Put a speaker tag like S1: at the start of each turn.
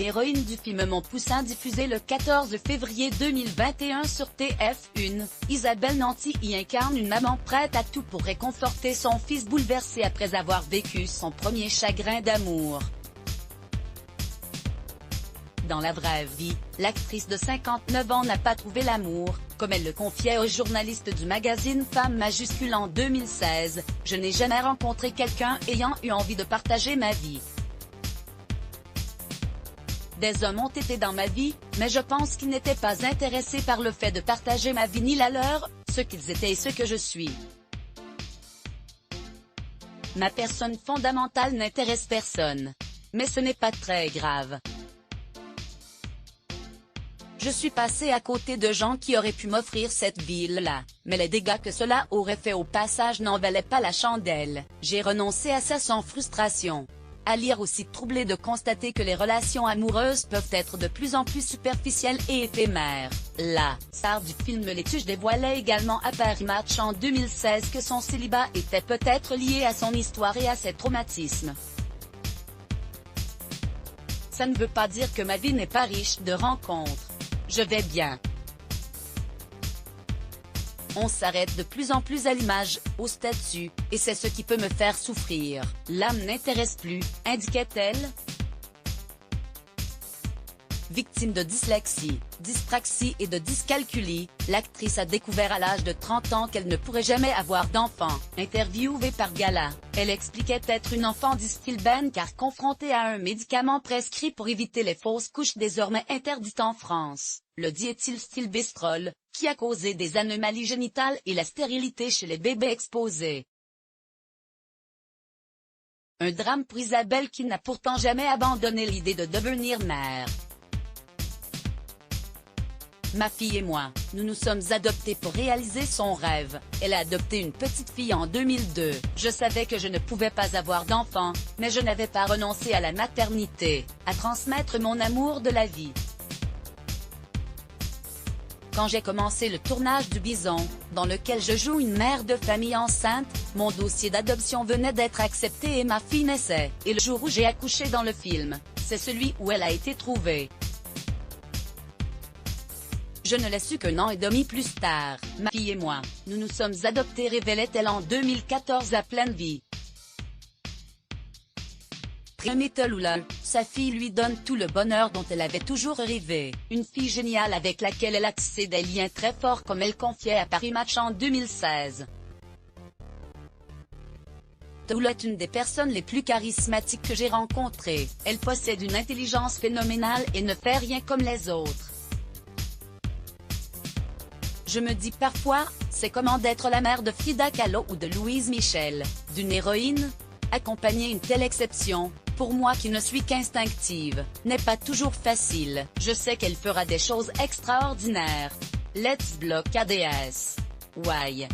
S1: héroïne du film Mon Poussin diffusé le 14 février 2021 sur TF1, Isabelle Nanty y incarne une maman prête à tout pour réconforter son fils bouleversé après avoir vécu son premier chagrin d'amour. Dans la vraie vie, l'actrice de 59 ans n'a pas trouvé l'amour, comme elle le confiait aux journalistes du magazine Femme majuscule en 2016, « Je n'ai jamais rencontré quelqu'un ayant eu envie de partager ma vie. Des hommes ont été dans ma vie, mais je pense qu'ils n'étaient pas intéressés par le fait de partager ma vie ni la leur, ce qu'ils étaient et ce que je suis. Ma personne fondamentale n'intéresse personne. Mais ce n'est pas très grave. Je suis passée à côté de gens qui auraient pu m'offrir cette vie-là, mais les dégâts que cela aurait fait au passage n'en valaient pas la chandelle. J'ai renoncé à ça sans frustration. À lire aussi troublé de constater que les relations amoureuses peuvent être de plus en plus superficielles et éphémères. La star du film Les Tuches dévoilait également à Paris Match en 2016 que son célibat était peut-être lié à son histoire et à ses traumatismes. Ça ne veut pas dire que ma vie n'est pas riche de rencontres. Je vais bien. On s'arrête de plus en plus à l'image, au statut, et c'est ce qui peut me faire souffrir. L'âme n'intéresse plus, indiquait-elle. Victime de dyslexie, dyspraxie et de dyscalculie, l'actrice a découvert à l'âge de 30 ans qu'elle ne pourrait jamais avoir d'enfant. Interviewée par Gala, elle expliquait être une enfant d'Istilben car confrontée à un médicament prescrit pour éviter les fausses couches désormais interdites en France, le diéthylstilbestrol, qui a causé des anomalies génitales et la stérilité chez les bébés exposés. Un drame pour Isabelle qui n'a pourtant jamais abandonné l'idée de devenir mère. Ma fille et moi, nous nous sommes adoptés pour réaliser son rêve. Elle a adopté une petite fille en 2002. Je savais que je ne pouvais pas avoir d'enfant, mais je n'avais pas renoncé à la maternité, à transmettre mon amour de la vie. Quand j'ai commencé le tournage du Bison, dans lequel je joue une mère de famille enceinte, mon dossier d'adoption venait d'être accepté et ma fille naissait. Et le jour où j'ai accouché dans le film, c'est celui où elle a été trouvée. Je ne l'ai su qu'un an et demi plus tard. Ma fille et moi, nous nous sommes adoptés, révélait-elle en 2014 à Pleine Vie. Prémétoloula, sa fille lui donne tout le bonheur dont elle avait toujours rêvé. Une fille géniale avec laquelle elle a tissé des liens très forts comme elle confiait à Paris Match en 2016. Toula est une des personnes les plus charismatiques que j'ai rencontrées. Elle possède une intelligence phénoménale et ne fait rien comme les autres. Je me dis parfois, c'est comment d'être la mère de Frida Kahlo ou de Louise Michel, d'une héroïne. Accompagner une telle exception, pour moi qui ne suis qu'instinctive, n'est pas toujours facile. Je sais qu'elle fera des choses extraordinaires. Let's block ADS. Why?